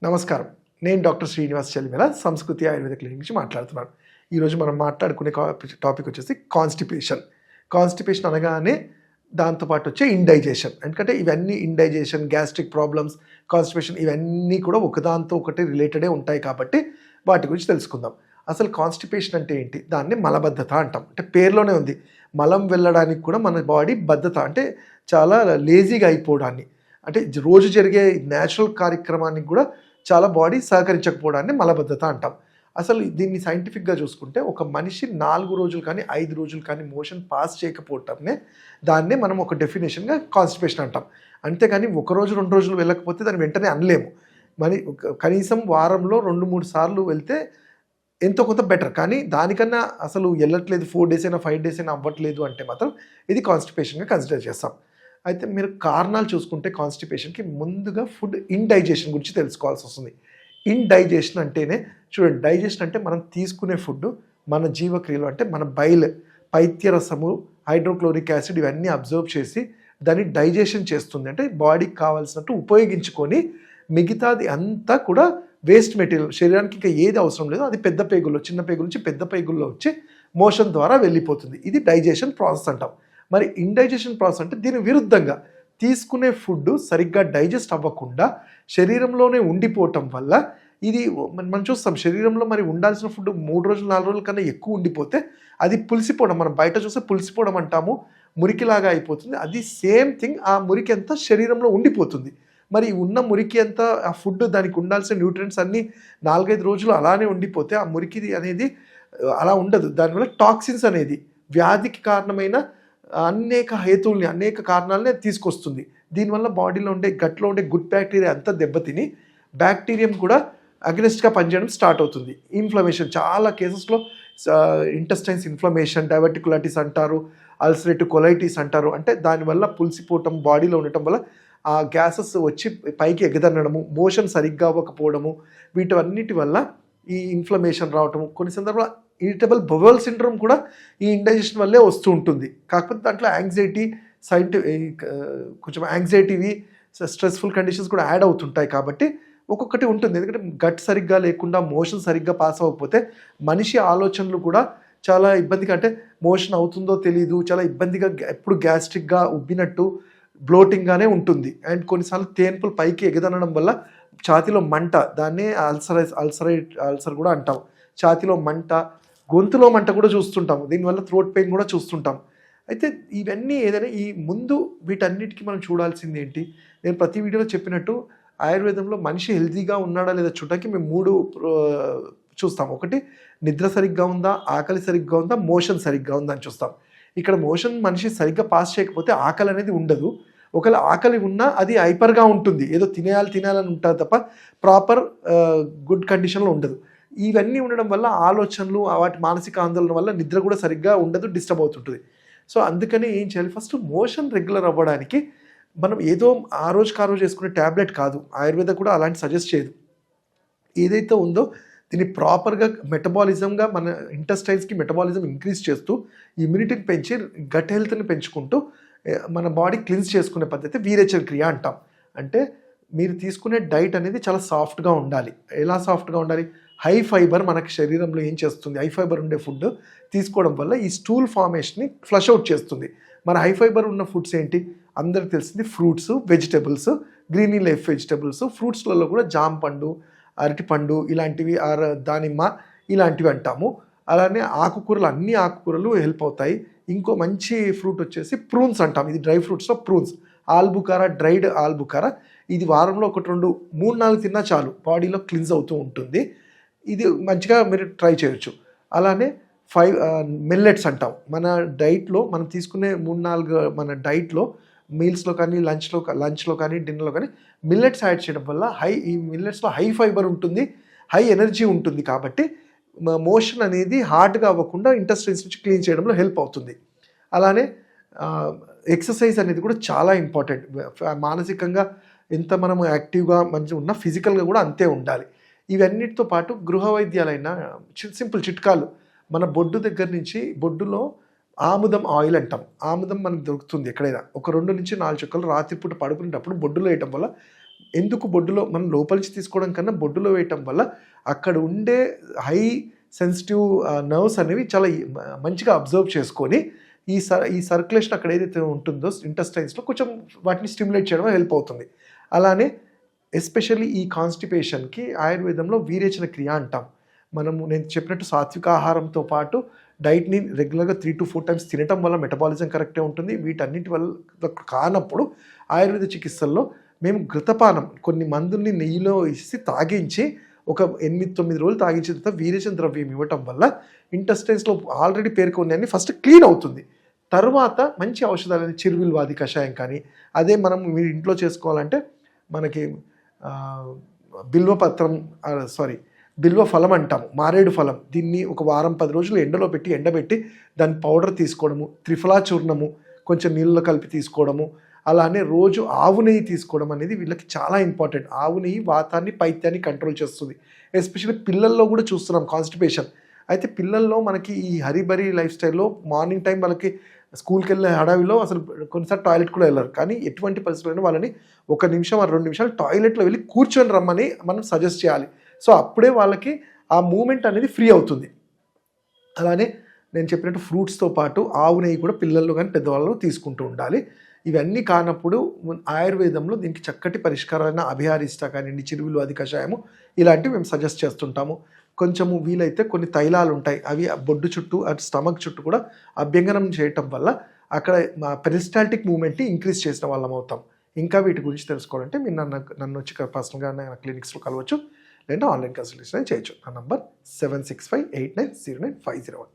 నమస్కారం. నేను డాక్టర్ శ్రీనివాస్ చెలిమెల సంస్కృతి ఆయుర్వేద క్లినిక్ నుంచి మాట్లాడుతున్నాను. ఈరోజు మనం మాట్లాడుకునే టాపిక్ వచ్చేసి కాన్‌స్టిపేషన్. కాన్‌స్టిపేషన్ అనగానే దాంతో పాటు వచ్చే ఇండైజెషన్. ఎందుకంటే ఇవన్నీ ఇండైజెషన్, గ్యాస్ట్రిక్ ప్రాబ్లమ్స్, కాన్‌స్టిపేషన్ ఇవన్నీ కూడా ఒకదాంతో ఒకటి రిలేటెడే ఉంటాయి కాబట్టి వాటి గురించి తెలుసుకుందాం. అసలు కాన్‌స్టిపేషన్ అంటే ఏంటి? దాన్ని మలబద్ధత అంటాం. అంటే పేరులోనే ఉంది. మలం వెళ్ళడానికి కూడా మన బాడీ బద్ధత అంటే చాలా లేజీగా అయిపోవడాన్ని. అంటే రోజు జరిగే న్యాచురల్ కార్యక్రమానికి కూడా చాలా బాడీ సహకరించకపోవడాన్ని మలబద్ధత అంటాం. అసలు దీన్ని సైంటిఫిక్‌గా చూసుకుంటే ఒక మనిషి 4 రోజులు కానీ, 5 రోజులు కానీ మోషన్ పాస్ చేయకపోవటంనే దాన్నే మనం ఒక డెఫినిషన్‌గా కాన్‌స్టిపేషన్ అంటాం. అంతేగాని ఒక రోజు, 2 రోజులు వెళ్ళకపోతే దాన్ని వెంటనే అనలేము. మరి కనీసం వారంలో 2, 3 సార్లు వెళ్తే ఎంతో కొంత బెటర్. కానీ దానికన్నా అసలు ఎళ్ళట్లేదు 4 డేస్ అయినా, 5 డేస్ అయినా అవ్వట్లేదు అంటే మాత్రం ఇది కాన్‌స్టిపేషన్‌గా కన్సిడర్ చేస్తాం. అయితే మీరు కారణాలు చూసుకుంటే కాన్‌స్టిపేషన్‌కి ముందుగా ఫుడ్ ఇండైజెషన్ గురించి తెలుసుకోవాల్సొస్తుంది. ఇండైజెషన్ అంటేనే చూడండి, డైజెషన్ అంటే మనం తీసుకునే ఫుడ్డు మన జీవక్రియలు అంటే మన పైత్యరసము, హైడ్రోక్లోరిక్ యాసిడ్ ఇవన్నీ అబ్జర్వ్ చేసి దాన్ని డైజెషన్ చేస్తుంది. అంటే బాడీకి కావాల్సినట్టు ఉపయోగించుకొని మిగతాది అంతా కూడా వేస్ట్ మెటీరియల్ శరీరానికి ఇంకా ఏది అవసరం లేదో అది పెద్ద పేగుల్లో, చిన్న పేగుల నుంచి పెద్ద పేగుల్లో వచ్చి మోషన్ ద్వారా వెళ్ళిపోతుంది. ఇది డైజెషన్ ప్రాసెస్ అంటాం. మరి ఇండైజెషన్ ప్రాసెస్ అంటే దీని విరుద్ధంగా తీసుకునే ఫుడ్ సరిగ్గా డైజెస్ట్ అవ్వకుండా శరీరంలోనే ఉండిపోవటం వల్ల ఇది మనం చూస్తాం. శరీరంలో మరి ఉండాల్సిన ఫుడ్ 3 రోజులు 4 రోజుల కన్నా ఎక్కువ ఉండిపోతే అది పులిసిపోవడం, మనం బయట చూస్తే పులిసిపోవడం అంటాము, మురికిలాగా అయిపోతుంది. అది సేమ్ థింగ్, ఆ మురికి అంతా శరీరంలో ఉండిపోతుంది. మరి ఉన్న మురికి అంతా ఆ ఫుడ్ దానికి ఉండాల్సిన న్యూట్రియంట్స్ అన్నీ 4, 5 రోజులు అలానే ఉండిపోతే ఆ మురికి అనేది అలా ఉండదు. దానివల్ల టాక్సిన్స్ అనేది వ్యాధికి కారణమైన అనేక హేతువుల్ని, అనేక కారణాలనే తీసుకొస్తుంది. దీనివల్ల బాడీలో ఉండే గట్లో ఉండే గుడ్ బ్యాక్టీరియా అంతా దెబ్బతిని బ్యాక్టీరియం కూడా అగెనిస్ట్‌గా పనిచేయడం స్టార్ట్ అవుతుంది. ఇన్ఫ్లమేషన్ చాలా కేసెస్‌లో ఇంటెస్టైన్స్ ఇన్ఫ్లమేషన్, డైవర్టికులైటిస్ అంటారు, అల్సరేటివ్ కొలైటిస్ అంటారు. అంటే దానివల్ల పులిసిపోవటం, బాడీలో ఉండటం వల్ల ఆ గ్యాసెస్ వచ్చి పైకి ఎగదన్నడము, మోషన్ సరిగ్గా అవ్వకపోవడము, వీటన్నిటి వల్ల ఈ ఇన్ఫ్లమేషన్ రావటము, కొన్ని సందర్భాల్లో ఇరిటబుల్ బవల్ సిండ్రోమ్ కూడా ఈ ఇండైజెషన్ వల్లే వస్తూ ఉంటుంది. కాకపోతే దాంట్లో యాంగ్జైటీ, కొంచెం యాంగ్జైటీవి, స్ట్రెస్ఫుల్ కండిషన్స్ కూడా యాడ్ అవుతుంటాయి కాబట్టి ఒక్కొక్కటి ఉంటుంది. ఎందుకంటే గట్ సరిగ్గా లేకుండా మోషన్ సరిగ్గా పాస్ అవ్వకపోతే మనిషి ఆలోచనలు కూడా చాలా ఇబ్బందిగా, అంటే మోషన్ అవుతుందో తెలీదు, చాలా ఇబ్బందిగా, ఎప్పుడు గ్యాస్ట్రిక్గా ఉబ్బినట్టు బ్లోటింగ్గానే ఉంటుంది. అండ్ కొన్నిసార్లు తేన్పులు పైకి ఎగదనడం వల్ల ఛాతీలో మంట, దాన్నే అల్సర్ కూడా అంటాం. ఛాతీలో మంట, గొంతులో మంట కూడా చూస్తుంటాము. దీనివల్ల థ్రోట్ పెయిన్ కూడా చూస్తుంటాం. అయితే ఇవన్నీ ఏదైనా ఈ ముందు వీటన్నిటికీ మనం చూడాల్సింది ఏంటి? నేను ప్రతి వీడియోలో చెప్పినట్టు ఆయుర్వేదంలో మనిషి హెల్తీగా ఉన్నాడా లేదా చూడటానికి మేము 3 చూస్తాం. ఒకటి నిద్ర సరిగ్గా ఉందా, ఆకలి సరిగ్గా ఉందా, మోషన్ సరిగ్గా ఉందా అని చూస్తాం. ఇక్కడ మోషన్ మనిషి సరిగ్గా పాస్ చేయకపోతే ఆకలి అనేది ఉండదు. ఒకవేళ ఆకలి ఉన్నా అది హైపర్గా ఉంటుంది, ఏదో తినాలని ఉంటుంది తప్ప ప్రాపర్ గుడ్ కండిషన్లో ఉండదు. ఇవన్నీ ఉండడం వల్ల ఆలోచనలు, వాటి మానసిక ఆందోళన వల్ల నిద్ర కూడా సరిగ్గా ఉండదు, డిస్టర్బ్ అవుతుంటుంది. సో అందుకని ఏం చేయాలి, ఫస్ట్ మోషన్ రెగ్యులర్ అవ్వడానికి మనం ఏదో ఆ రోజు చేసుకునే ట్యాబ్లెట్ కాదు, ఆయుర్వేద కూడా అలాంటి సజెస్ట్ చేయదు. ఏదైతే ఉందో దీన్ని ప్రాపర్గా మెటబాలిజంగా మన ఇంటెస్టైన్స్కి మెటబాలిజం ఇంక్రీజ్ చేస్తూ ఇమ్యూనిటీని పెంచి గట్ హెల్త్ని పెంచుకుంటూ మన బాడీ క్లిన్స్ చేసుకునే పద్ధతి వీరేచన క్రియ అంటాం. అంటే మీరు తీసుకునే డైట్ అనేది చాలా సాఫ్ట్గా ఉండాలి. ఎలా సాఫ్ట్గా ఉండాలి? హై ఫైబర్ మనకి శరీరంలో ఏం చేస్తుంది, హై ఫైబర్ ఉండే ఫుడ్ తీసుకోవడం వల్ల ఈ స్టూల్ ఫార్మేషన్ని ఫ్లష్ అవుట్ చేస్తుంది. మన హై ఫైబర్ ఉన్న ఫుడ్స్ ఏంటి? అందరికి తెలిసింది fruits, vegetables, greeny leaf vegetables. ఫ్రూట్స్లలో కూడా జామ పండు, అరటిపండు ఇలాంటివి, దానిమ్మ ఇలాంటివి అంటాము. అలానే ఆకుకూరలు, అన్ని ఆకుకూరలు హెల్ప్ అవుతాయి. ఇంకో మంచి ఫ్రూట్ వచ్చేసి ప్రూన్స్ అంటాం. ఇది dry ఫ్రూట్స్లో prunes, aloo bukhara, dried aloo bukhara. ఇది వారంలో 1, 2, 3, 4 తిన్నా చాలు, బాడీలో క్లిన్స్ అవుతూ ఉంటుంది. ఇది మంచిగా మీరు ట్రై చేయొచ్చు. అలానే మిల్లెట్స్ అంటాం. మన డైట్లో మనం తీసుకునే 3, 4 మన డైట్లో మీల్స్లో కానీ, లంచ్లో కానీ, డిన్నర్లో కానీ మిల్లెట్స్ యాడ్ చేయడం వల్ల ఈ మిల్లెట్స్లో హై ఫైబర్ ఉంటుంది, హై ఎనర్జీ ఉంటుంది. కాబట్టి మోషన్ అనేది హార్డ్గా అవ్వకుండా ఇంటెస్టైన్స్ నుంచి క్లీన్ చేయడంలో హెల్ప్ అవుతుంది. అలానే ఎక్సర్సైజ్ అనేది కూడా చాలా ఇంపార్టెంట్. మానసికంగా ఎంత మనం యాక్టివ్గా మంచిగా ఉన్నా ఫిజికల్గా కూడా అంతే ఉండాలి. ఇవన్నిటితో పాటు గృహ వైద్యాలైన సింపుల్ చిట్కాలు, మన బొడ్డు దగ్గర నుంచి, బొడ్డులో ఆముదం ఆయిల్ అంటాం. ఆముదం మనకు దొరుకుతుంది ఎక్కడైనా. ఒక 2 నుంచి 4 చుక్కలు రాత్రిపూట పడుకునేటప్పుడు బొడ్డులో వేయటం వల్ల ఎందుకు బొడ్డులో మనం లోపల నుంచి తీసుకోవడం కన్నా బొడ్డులో వేయటం వల్ల అక్కడ ఉండే హై సెన్సిటివ్ నర్వ్స్ అనేవి చాలా మంచిగా అబ్జర్వ్ చేసుకొని ఈ సర్క్యులేషన్ అక్కడ ఏదైతే ఉంటుందో ఇంటెస్టైన్స్లో కొంచెం వాటిని స్టిమ్యులేట్ చేయడం హెల్ప్ అవుతుంది. అలానే ఎస్పెషల్లీ ఈ కాన్స్టిపేషన్కి ఆయుర్వేదంలో వీరేచన క్రియ అంటాం. నేను చెప్పినట్టు సాత్విక ఆహారంతో పాటు డైట్ని రెగ్యులర్గా 3 to 4 times తినటం వల్ల మెటబాలిజం కరెక్టే ఉంటుంది. వీటన్నిటి వల్ల కానప్పుడు ఆయుర్వేద చికిత్సల్లో మేము ఘృతపానం కొన్ని మందుల్ని నెయ్యిలో వేసి తాగించి ఒక 8-9 రోజులు తాగించిన తర్వాత వీరేచన ద్రవ్యం ఇవ్వటం వల్ల ఇంటెస్టైన్స్లో ఆల్రెడీ పేరుకున్నాయని ఫస్ట్ క్లీన్ అవుతుంది. తర్వాత మంచి ఔషధాలు చిరువిల్వాది కషాయం కానీ, అదే మనం మీరు ఇంట్లో చేసుకోవాలంటే మనకి బిల్వ ఫలం అంటాము, మారేడు ఫలం. దీన్ని ఒక వారం 10 రోజులు ఎండబెట్టి దాని పౌడర్ తీసుకోవడము, త్రిఫలా చూర్ణము కొంచెం నీళ్ళలో కలిపి తీసుకోవడము, అలానే రోజు ఆవు నెయ్యి తీసుకోవడం అనేది వీళ్ళకి చాలా ఇంపార్టెంట్. ఆవు నెయ్యి వాతాన్ని పైత్యాన్ని కంట్రోల్ చేస్తుంది. ఎస్పెషల్లీ పిల్లల్లో కూడా చూస్తున్నాం కాన్స్టిపేషన్. అయితే పిల్లల్లో మనకి ఈ హరిబరి లైఫ్ స్టైల్లో మార్నింగ్ టైం వాళ్ళకి స్కూల్కి వెళ్ళే హడావిలో అసలు కొన్నిసార్లు టాయిలెట్ కూడా వెళ్ళరు. కానీ ఎటువంటి పరిస్థితుల్లో వాళ్ళని 1 నిమిషం 2 నిమిషాలు టాయిలెట్లో వెళ్ళి కూర్చొని రమ్మని మనం సజెస్ట్ చేయాలి. సో అప్పుడే వాళ్ళకి ఆ మూమెంట్ అనేది ఫ్రీ అవుతుంది. అలానే నేను చెప్పినట్టు ఫ్రూట్స్తో పాటు ఆవు నెయ్యి కూడా పిల్లల్లో కానీ పెద్దవాళ్ళు తీసుకుంటూ ఉండాలి. ఇవన్నీ కానప్పుడు ఆయుర్వేదంలో దీనికి చక్కటి పరిష్కారమైన అభిహారిష్ట కానివ్వండి, చిరువిల్వాది కషాయము ఇలాంటివి మేము సజెస్ట్ చేస్తుంటాము. కొంచెము వీలైతే కొన్ని తైలాలు ఉంటాయి, అవి బొడ్డు చుట్టూ అటు స్టమక్ చుట్టూ కూడా అభ్యంగనం చేయటం వల్ల అక్కడ పెరిస్టాల్టిక్ మూమెంట్ని ఇంక్రీజ్ చేసిన వాళ్ళం అవుతాం. ఇంకా వీటి గురించి తెలుసుకోవాలంటే మీరు నన్ను వచ్చి పర్సనల్గా క్లినిక్స్లో కలవచ్చు, లేదా ఆన్లైన్ కన్సల్టేషన్ చేయొచ్చు. నా నంబర్ 7658909501.